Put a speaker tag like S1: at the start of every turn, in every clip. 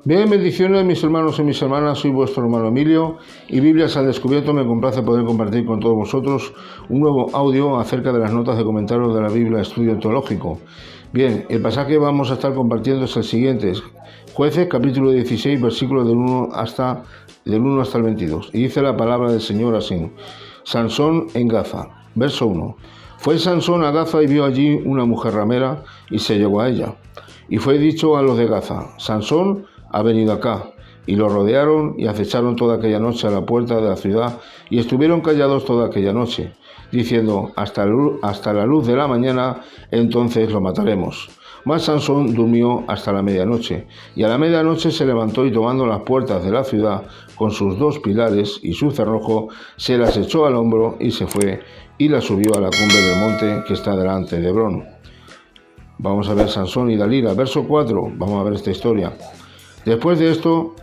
S1: Bien, bendiciones mis hermanos y mis hermanas, soy vuestro hermano Emilio y Biblias al Descubierto. Me complace poder compartir con todos vosotros un nuevo audio acerca de las notas de comentarios de la Biblia Estudio Teológico. Bien, el pasaje que vamos a estar compartiendo es el siguiente: Jueces capítulo 16, versículos del 1 hasta el 22. Y dice la palabra del Señor así: Sansón en Gaza. Verso 1. Fue Sansón a Gaza y vio allí una mujer ramera y se llegó a ella. Y fue dicho a los de Gaza: Sansón ha venido acá. Y lo rodearon y acecharon toda aquella noche a la puerta de la ciudad y estuvieron callados toda aquella noche, diciendo: hasta la luz de la mañana, entonces lo mataremos. Mas Sansón durmió hasta la medianoche, y a la medianoche se levantó y tomando las puertas de la ciudad con sus dos pilares y su cerrojo, se las echó al hombro y se fue y las subió a la cumbre del monte que está delante de Hebrón. Vamos a ver Sansón y Dalila. Verso 4, vamos a ver esta historia. Después de esto,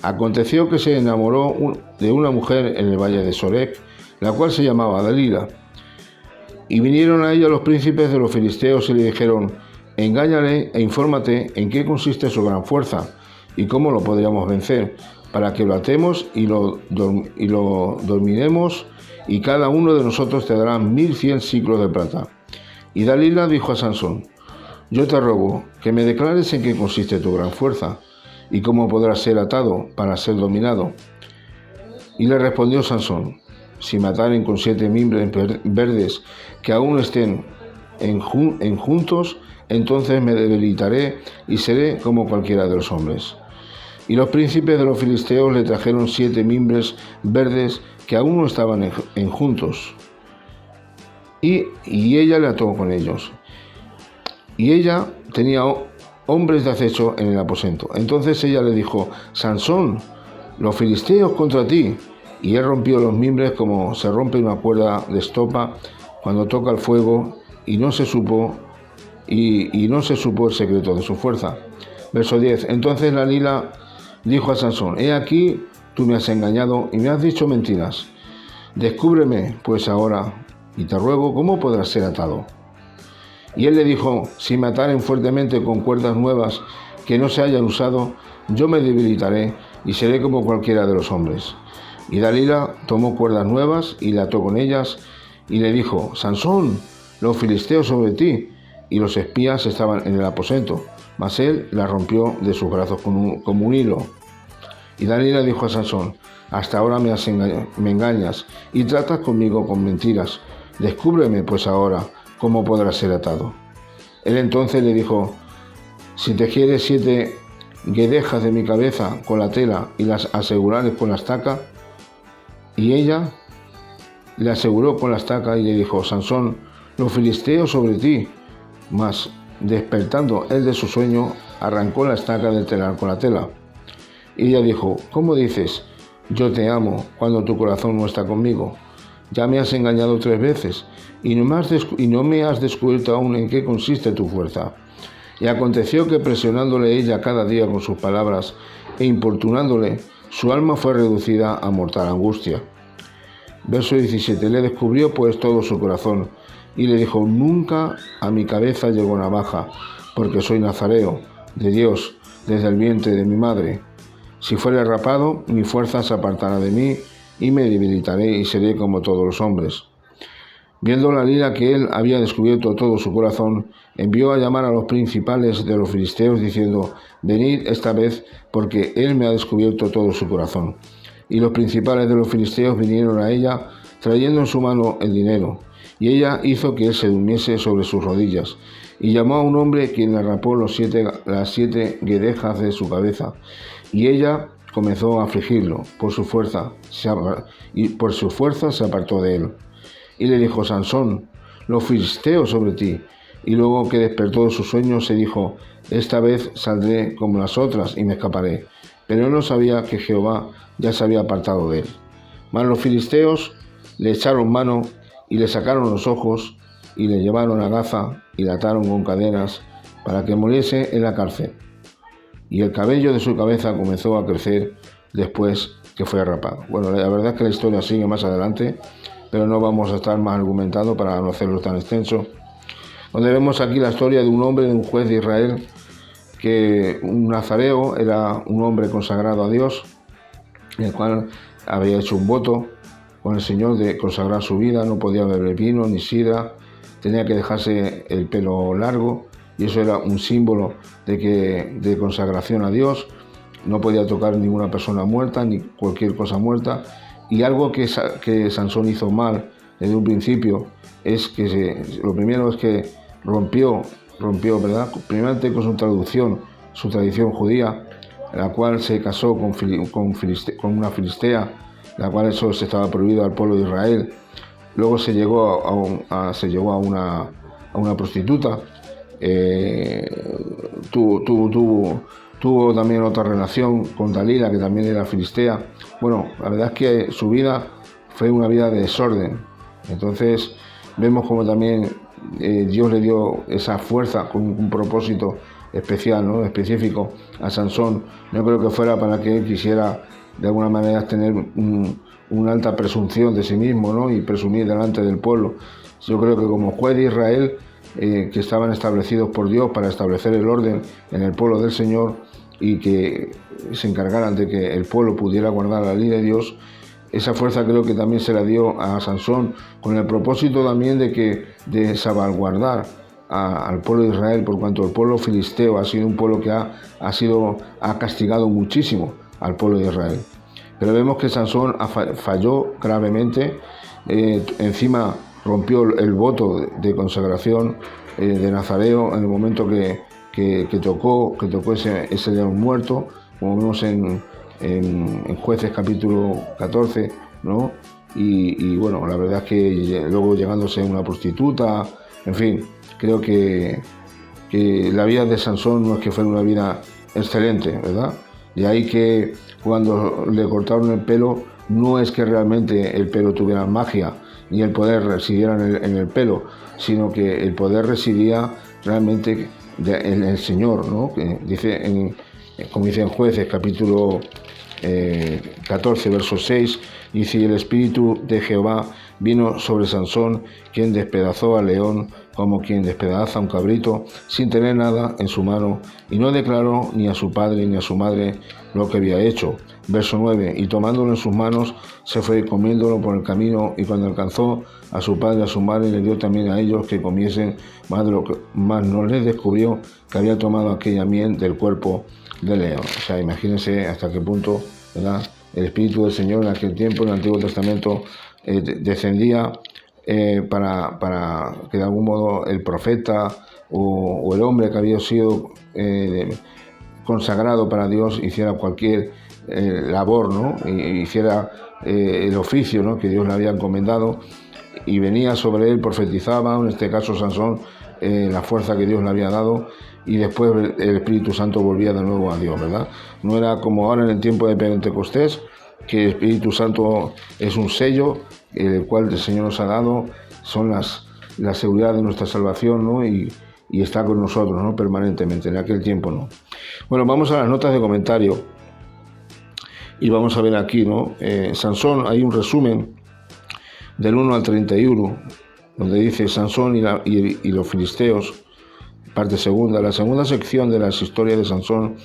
S1: aconteció que se enamoró de una mujer en el valle de Sorek, la cual se llamaba Dalila. Y vinieron a ella los príncipes de los filisteos y le dijeron: engáñale e infórmate en qué consiste su gran fuerza y cómo lo podríamos vencer, para que lo atemos y lo dormiremos, y cada uno de nosotros te dará 1100 siclos de plata. Y Dalila dijo a Sansón: yo te ruego que me declares en qué consiste tu gran fuerza y cómo podrás ser atado para ser dominado. Y le respondió Sansón: si mataren con 7 mimbres verdes que aún estén juntos, entonces me debilitaré y seré como cualquiera de los hombres. Y los príncipes de los filisteos le trajeron 7 mimbres verdes que aún no estaban juntos, y ella le ató con ellos. Y ella tenía hombres de acecho en el aposento. Entonces ella le dijo: Sansón, los filisteos contra ti. Y él rompió los mimbres como se rompe una cuerda de estopa cuando toca el fuego, y no se supo el secreto de su fuerza. Verso 10. Entonces Dalila dijo a Sansón: he aquí, tú me has engañado y me has dicho mentiras. Descúbreme pues ahora, y te ruego, cómo podrás ser atado. Y él le dijo: si me ataren fuertemente con cuerdas nuevas que no se hayan usado, yo me debilitaré y seré como cualquiera de los hombres. Y Dalila tomó cuerdas nuevas y la ató con ellas, y le dijo: Sansón, los filisteos sobre ti. Y los espías estaban en el aposento, mas él la rompió de sus brazos como un hilo. Y Dalila dijo a Sansón: hasta ahora me engañas y tratas conmigo con mentiras. Descúbreme pues ahora cómo podrás ser atado. Él entonces le dijo: si tejieres 7 guedejas de mi cabeza con la tela y las asegurares con la estaca. Y ella le aseguró con la estaca y le dijo: Sansón, los filisteos sobre ti. Mas despertando él de su sueño, arrancó la estaca del telar con la tela. Y ella dijo: ¿cómo dices, yo te amo, cuando tu corazón no está conmigo? Ya me has engañado 3 veces, y no me has descubierto aún en qué consiste tu fuerza. Y aconteció que presionándole ella cada día con sus palabras e importunándole, su alma fue reducida a mortal angustia. Verso 17. Le descubrió pues todo su corazón, y le dijo: nunca a mi cabeza llegó navaja, porque soy nazareo de Dios desde el vientre de mi madre. Si fuere rapado, mi fuerza se apartará de mí, y me debilitaré y seré como todos los hombres. Viendo Dalila que él había descubierto todo su corazón, envió a llamar a los principales de los filisteos, diciendo: venid esta vez, porque él me ha descubierto todo su corazón. Y los principales de los filisteos vinieron a ella, trayendo en su mano el dinero. Y ella hizo que él se durmiese sobre sus rodillas, y llamó a un hombre, quien le rapó las 7 guedejas de su cabeza. Y ella comenzó a afligirlo por su fuerza, se apartó de él. Y le dijo: Sansón, los filisteos sobre ti. Y luego que despertó de su sueño, se dijo: esta vez saldré como las otras y me escaparé. Pero él no sabía que Jehová ya se había apartado de él. Mas los filisteos le echaron mano y le sacaron los ojos y le llevaron a Gaza y la ataron con cadenas para que muriese en la cárcel. Y el cabello de su cabeza comenzó a crecer después que fue rapado. Bueno, la verdad es que la historia sigue más adelante, pero no vamos a estar más argumentando para no hacerlo tan extenso. Donde vemos aquí la historia de un hombre, de un juez de Israel, que un nazareo era un hombre consagrado a Dios, el cual había hecho un voto con el Señor de consagrar su vida, no podía beber vino ni sidra, tenía que dejarse el pelo largo, y eso era un símbolo de consagración a Dios. No podía tocar ninguna persona muerta ni cualquier cosa muerta. Y algo que Sansón hizo mal desde un principio es que lo primero es que rompió, ¿verdad? Primeramente con su tradición judía, la cual se casó con una filistea, la cual eso se estaba prohibido al pueblo de Israel. Luego se llegó a una prostituta. Tuvo también otra relación con Dalila, que también era filistea. Bueno, la verdad es que su vida fue una vida de desorden. Entonces vemos como también Dios le dio esa fuerza con un propósito especial, ¿no? Específico a Sansón. No creo que fuera para que él quisiera de alguna manera tener una alta presunción de sí mismo, ¿no? Y presumir delante del pueblo. Yo creo que como juez de Israel, que estaban establecidos por Dios para establecer el orden en el pueblo del Señor y que se encargaran de que el pueblo pudiera guardar la ley de Dios, esa fuerza creo que también se la dio a Sansón con el propósito también de salvaguardar al pueblo de Israel, por cuanto el pueblo filisteo ha sido un pueblo que ha castigado muchísimo al pueblo de Israel. Pero vemos que Sansón falló gravemente, encima rompió el voto de consagración de nazareo en el momento que tocó ese león muerto, como vemos en Jueces capítulo 14, ¿no? Y bueno, la verdad es que luego llegándose a una prostituta, en fin, creo que la vida de Sansón no es que fuera una vida excelente, ¿verdad? De ahí que cuando le cortaron el pelo, no es que realmente el pelo tuviera magia, ni el poder residiera en el pelo, sino que el poder residía realmente en el Señor, ¿no? Que dice como dice en Jueces capítulo 14, verso 6, dice: y el Espíritu de Jehová vino sobre Sansón, quien despedazó al león como quien despedaza a un cabrito, sin tener nada en su mano, y no declaró ni a su padre ni a su madre lo que había hecho. Verso 9, y tomándolo en sus manos, se fue comiéndolo por el camino, y cuando alcanzó a su padre y a su madre, le dio también a ellos que comiesen, más no les descubrió que había tomado aquella miel del cuerpo del león. O sea, imagínense hasta qué punto, ¿verdad?, el Espíritu del Señor en aquel tiempo, en el Antiguo Testamento, descendía para que de algún modo el profeta o el hombre que había sido consagrado para Dios hiciera cualquier labor, ¿no? Hiciera el oficio, ¿no?, que Dios le había encomendado, y venía sobre él, profetizaba, en este caso Sansón, la fuerza que Dios le había dado, y después el Espíritu Santo volvía de nuevo a Dios, ¿verdad? No era como ahora en el tiempo de Pentecostés, que el Espíritu Santo es un sello, el cual el Señor nos ha dado, son la seguridad de nuestra salvación, ¿no? Y está con nosotros, ¿no?, permanentemente. En aquel tiempo no. Bueno, vamos a las notas de comentario y vamos a ver aquí, ¿no? Sansón, hay un resumen del 1 al 31, donde dice Sansón y los filisteos, parte segunda. La segunda sección de las historias de Sansón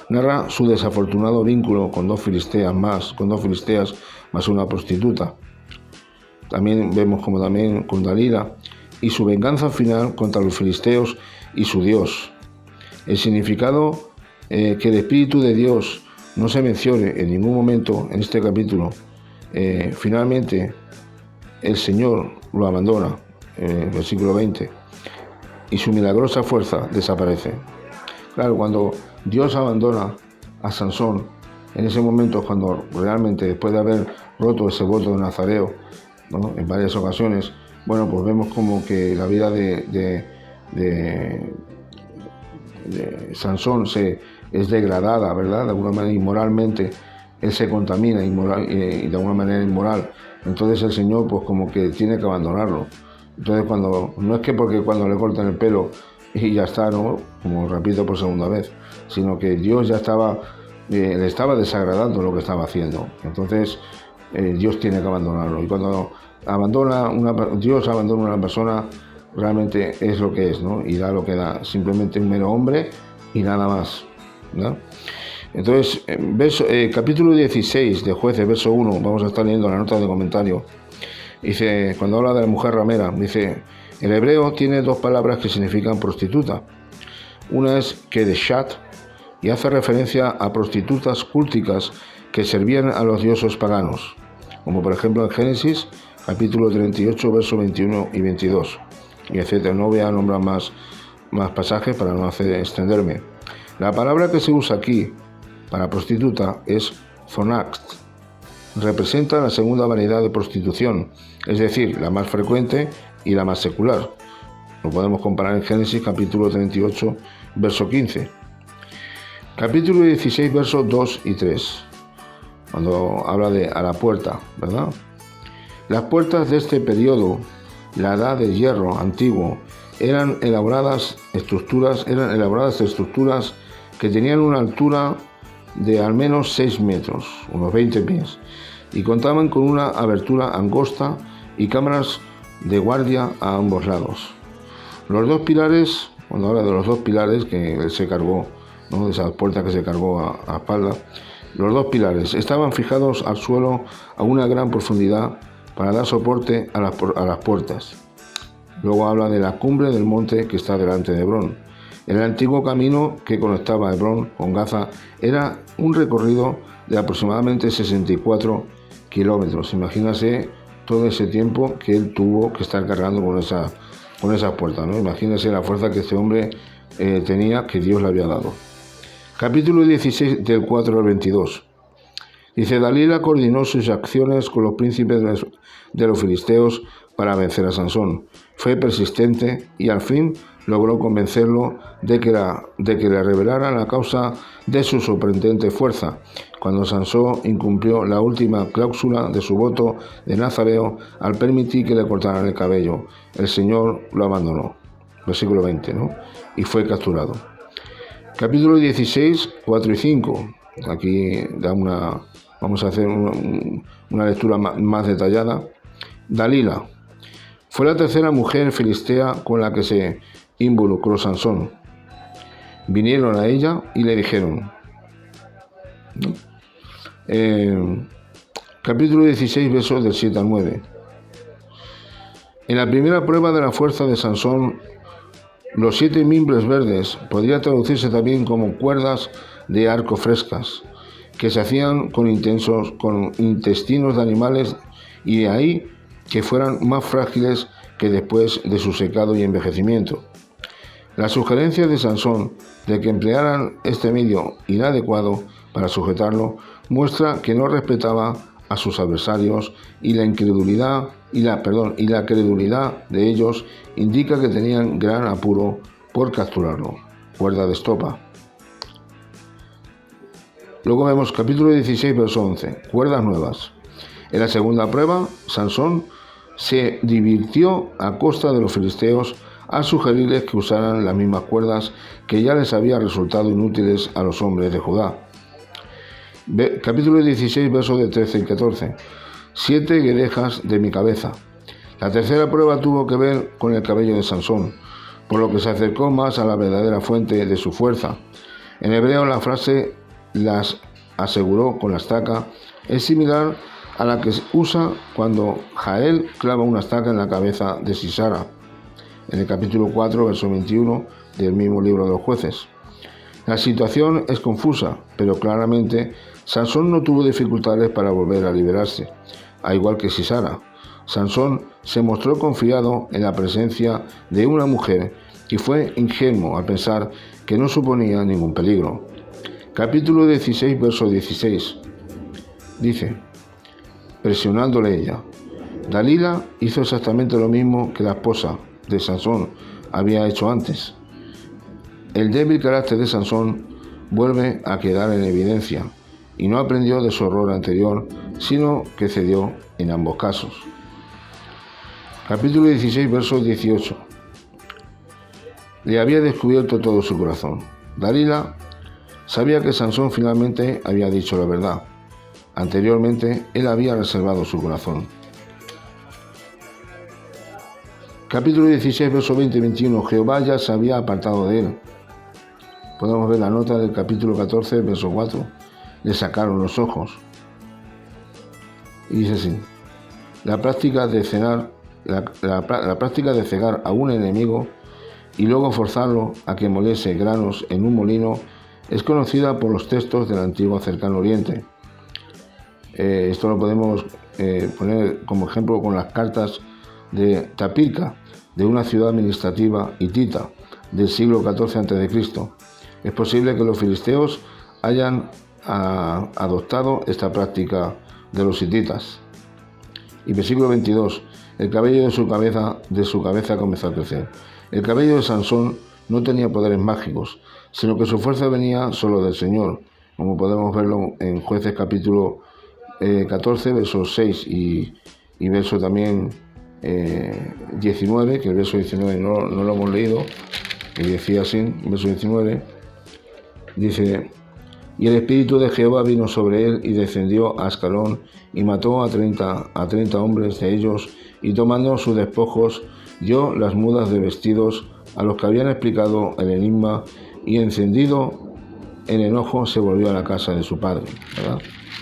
S1: narra su desafortunado vínculo con dos filisteas más una prostituta. También vemos como también con Dalila, y su venganza final contra los filisteos y su Dios. El significado que el Espíritu de Dios no se mencione en ningún momento en este capítulo. Finalmente el Señor lo abandona, versículo 20, y su milagrosa fuerza desaparece. Claro, cuando Dios abandona a Sansón, en ese momento, cuando realmente, después de haber roto ese voto de nazareo, ¿no?, en varias ocasiones, bueno, pues vemos como que la vida de Sansón es degradada, ¿verdad? De alguna manera inmoralmente, él se contamina y de alguna manera inmoral. Entonces el Señor pues como que tiene que abandonarlo. Entonces no es que porque cuando le cortan el pelo y ya está, ¿no?, como repito por segunda vez, sino que Dios ya le estaba desagradando lo que estaba haciendo. Entonces Dios tiene que abandonarlo. Y cuando Dios abandona a una persona, realmente es lo que es, ¿no?, y da lo que da. Simplemente un mero hombre y nada más, ¿no? Entonces, capítulo 16 de Jueces, verso 1, vamos a estar leyendo la nota de comentario. Dice, cuando habla de la mujer ramera, dice, el hebreo tiene dos palabras que significan prostituta. Una es kedeshat y hace referencia a prostitutas cúlticas que servían a los dioses paganos, como por ejemplo en Génesis, capítulo 38, versos 21 y 22, y etcétera. No voy a nombrar más pasajes para no extenderme. La palabra que se usa aquí para prostituta es zonakt. Representa la segunda variedad de prostitución, es decir, la más frecuente y la más secular. Lo podemos comparar en Génesis capítulo 38, verso 15. Capítulo 16, versos 2 y 3, cuando habla de a la puerta, ¿verdad? Las puertas de este periodo, la edad de hierro antiguo, eran elaboradas estructuras que tenían una altura de al menos 6 metros, unos 20 pies, y contaban con una abertura angosta y cámaras de guardia a ambos lados. Los dos pilares, cuando habla de los dos pilares que él se cargó, ¿no?, de esas puertas que se cargó a espalda, los dos pilares estaban fijados al suelo a una gran profundidad para dar soporte a las puertas. Luego habla de la cumbre del monte que está delante de Hebrón. El antiguo camino que conectaba a Hebrón con Gaza era un recorrido de aproximadamente 64 kilómetros. Imagínase todo ese tiempo que él tuvo que estar cargando con esas puertas, ¿no? Imagínese la fuerza que este hombre tenía, que Dios le había dado. Capítulo 16, del 4 al 22. Dice, Dalila coordinó sus acciones con los príncipes de los filisteos para vencer a Sansón. Fue persistente y al fin logró convencerlo de que le revelara la causa de su sorprendente fuerza. Cuando Sansón incumplió la última cláusula de su voto de nazareo al permitir que le cortaran el cabello, el Señor lo abandonó. Versículo 20, ¿no? Y fue capturado. Capítulo 16, 4 y 5. Aquí vamos a hacer una lectura más detallada. Dalila fue la tercera mujer filistea con la que se involucró Sansón. Vinieron a ella y le dijeron, ¿no? Capítulo 16, versos del 7 al 9. En la primera prueba de la fuerza de Sansón, los 7 mimbres verdes podría traducirse también como cuerdas de arco frescas, que se hacían con intestinos de animales, y de ahí que fueran más frágiles que después de su secado y envejecimiento. La sugerencia de Sansón de que emplearan este medio inadecuado para sujetarlo muestra que no respetaba a sus adversarios, y la credulidad de ellos indica que tenían gran apuro por capturarlo. Cuerda de estopa. Luego vemos capítulo 16, verso 11. Cuerdas nuevas. En la segunda prueba, Sansón se divirtió a costa de los filisteos al sugerirles que usaran las mismas cuerdas que ya les había resultado inútiles a los hombres de Judá. Capítulo 16, versos de 13 y 14. 7 guedejas de mi cabeza. La tercera prueba tuvo que ver con el cabello de Sansón, por lo que se acercó más a la verdadera fuente de su fuerza. En hebreo la frase las aseguró con la estaca es similar a la que se usa cuando Jael clava una estaca en la cabeza de Sisara, en el capítulo 4, verso 21 del mismo libro de los Jueces. La situación es confusa, pero claramente Sansón no tuvo dificultades para volver a liberarse, al igual que Sisara. Sansón se mostró confiado en la presencia de una mujer y fue ingenuo al pensar que no suponía ningún peligro. Capítulo 16, verso 16. Dice, presionándole ella. Dalila hizo exactamente lo mismo que la esposa de Sansón había hecho antes. El débil carácter de Sansón vuelve a quedar en evidencia y no aprendió de su error anterior, sino que cedió en ambos casos. Capítulo 16, verso 18. Le había descubierto todo su corazón. Dalila sabía que Sansón finalmente había dicho la verdad. Anteriormente, él había reservado su corazón. Capítulo 16, verso 20 y 21. Jehová ya se había apartado de él. podemos ver la nota del capítulo 14, verso 4. Le sacaron los ojos. Y dice así: la práctica de cegar a un enemigo y luego forzarlo a que moliese granos en un molino es conocida por los textos del antiguo cercano oriente. Esto lo podemos poner como ejemplo con las cartas de Tapirca, de una ciudad administrativa hitita del siglo XIV a.C. Es posible que los filisteos hayan adoptado esta práctica de los hititas. Y versículo 22, el cabello de su cabeza comenzó a crecer. El cabello de Sansón no tenía poderes mágicos, sino que su fuerza venía solo del Señor, como podemos verlo en Jueces capítulo 14, versos 6 y verso también 19, que el verso 19 no lo hemos leído, y decía así, verso 19, dice: y el Espíritu de Jehová vino sobre él y descendió a Ascalón y mató a 30 hombres de ellos, y tomando sus despojos dio las mudas de vestidos a los que habían explicado el enigma, y encendido en enojo se volvió a la casa de su padre, ¿verdad?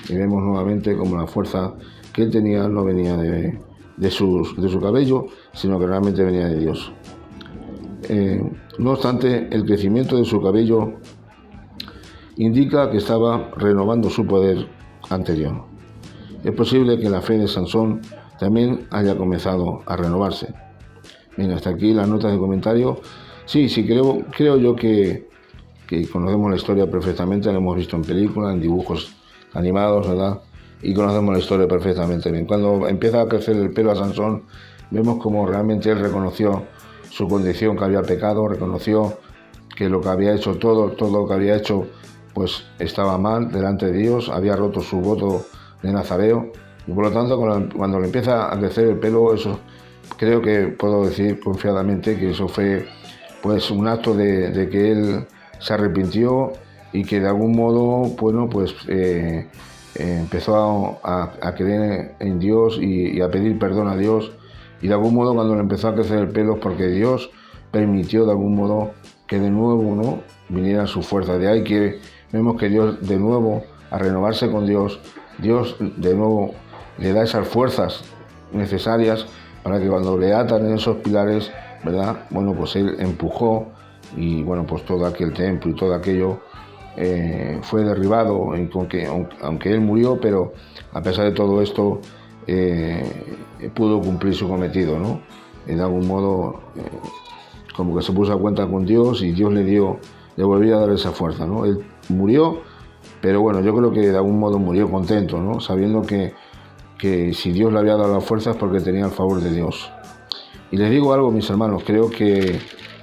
S1: Y vemos nuevamente como la fuerza que él tenía no venía de su cabello, sino que realmente venía de Dios. No obstante, el crecimiento de su cabello indica que estaba renovando su poder anterior. Es posible que la fe de Sansón también haya comenzado a renovarse. Bien, hasta aquí las notas de comentario. Sí, creo yo que conocemos la historia perfectamente, la hemos visto en películas, en dibujos animados, ¿verdad? Y conocemos la historia perfectamente bien. Cuando empieza a crecer el pelo a Sansón, vemos como realmente él reconoció su condición, que había pecado, reconoció que lo que había hecho, todo lo que había hecho, pues estaba mal delante de Dios, había roto su voto de nazareo, y por lo tanto cuando le empieza a crecer el pelo, eso creo que puedo decir confiadamente que eso fue pues un acto de que él se arrepintió y que de algún modo, bueno, pues empezó a creer en Dios y a pedir perdón a Dios, y de algún modo cuando le empezó a crecer el pelo, porque Dios permitió de algún modo que de nuevo, ¿no?, viniera su fuerza. De ahí que vemos que Dios de nuevo, a renovarse con Dios de nuevo le da esas fuerzas necesarias para que cuando le atan en esos pilares, ¿verdad?, bueno, pues él empujó y bueno, pues todo aquel templo y todo aquello fue derribado, aunque él murió, pero a pesar de todo esto pudo cumplir su cometido, ¿no? De algún modo como que se puso a cuenta con Dios y Dios le volvió a dar esa fuerza, ¿no? Él murió, pero bueno, yo creo que de algún modo murió contento, ¿no?, sabiendo que si Dios le había dado las fuerzas porque tenía el favor de Dios. Y les digo algo, mis hermanos, creo que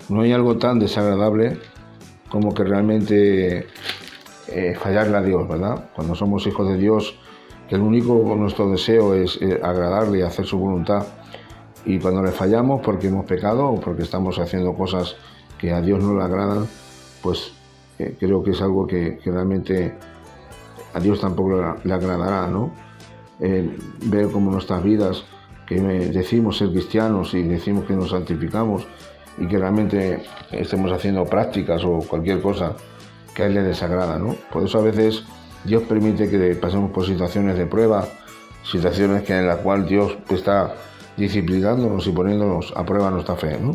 S1: no hay algo tan desagradable como que realmente fallarle a Dios, ¿verdad? Cuando somos hijos de Dios, que el único nuestro deseo es agradarle y hacer su voluntad, y cuando le fallamos porque hemos pecado o porque estamos haciendo cosas que a Dios no le agradan, pues creo que es algo que realmente a Dios tampoco le agradará, ¿no? Ver cómo nuestras vidas, que decimos ser cristianos y decimos que nos santificamos y que realmente estemos haciendo prácticas o cualquier cosa que a Él le desagrada, ¿no? Por eso a veces Dios permite que pasemos por situaciones de prueba, situaciones en las cuales Dios está disciplinándonos y poniéndonos a prueba nuestra fe, ¿no?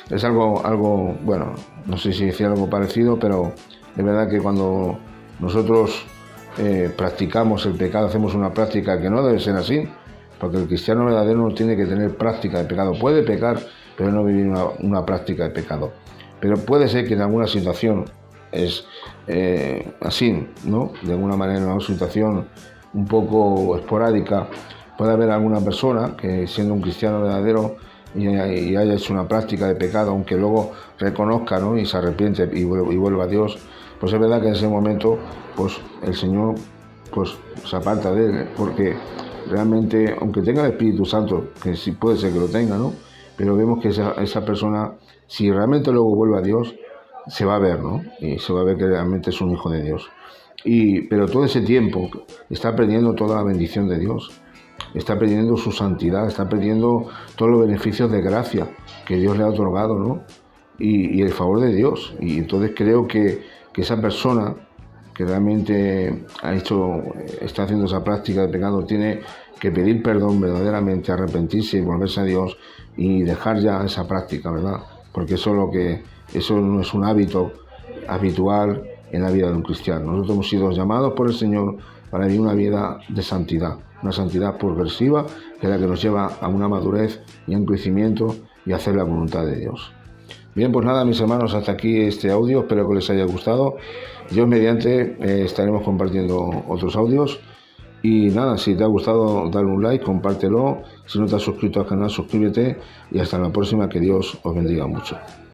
S1: Es algo, bueno, no sé si decir algo parecido, pero de verdad que cuando nosotros practicamos el pecado, hacemos una práctica que no debe ser así, porque el cristiano verdadero no tiene que tener práctica de pecado. Puede pecar, pero no vivir una práctica de pecado. Pero puede ser que en alguna situación es así, ¿no? De alguna manera, en una situación un poco esporádica, puede haber alguna persona que, siendo un cristiano verdadero y haya hecho una práctica de pecado, aunque luego reconozca, ¿no?, y se arrepiente y vuelva a Dios, pues es verdad que en ese momento pues el Señor pues se aparta de él, porque realmente, aunque tenga el Espíritu Santo, que sí puede ser que lo tenga, ¿no?, pero vemos que esa persona, si realmente luego vuelve a Dios, se va a ver, ¿no?, y se va a ver que realmente es un hijo de Dios. Pero todo ese tiempo está perdiendo toda la bendición de Dios, está perdiendo su santidad, está perdiendo todos los beneficios de gracia que Dios le ha otorgado, ¿no? y el favor de Dios. Y entonces creo que esa persona que realmente está haciendo esa práctica de pecado, tiene que pedir perdón verdaderamente, arrepentirse y volverse a Dios y dejar ya esa práctica, ¿verdad? Porque eso no es un hábito habitual en la vida de un cristiano. Nosotros hemos sido llamados por el Señor para vivir una vida de santidad, una santidad progresiva, que es la que nos lleva a una madurez y a un crecimiento y a hacer la voluntad de Dios. Bien, pues nada, mis hermanos, hasta aquí este audio, espero que les haya gustado. Dios mediante estaremos compartiendo otros audios. Y nada, si te ha gustado, dale un like, compártelo. Si no te has suscrito al canal, suscríbete. Y hasta la próxima, que Dios os bendiga mucho.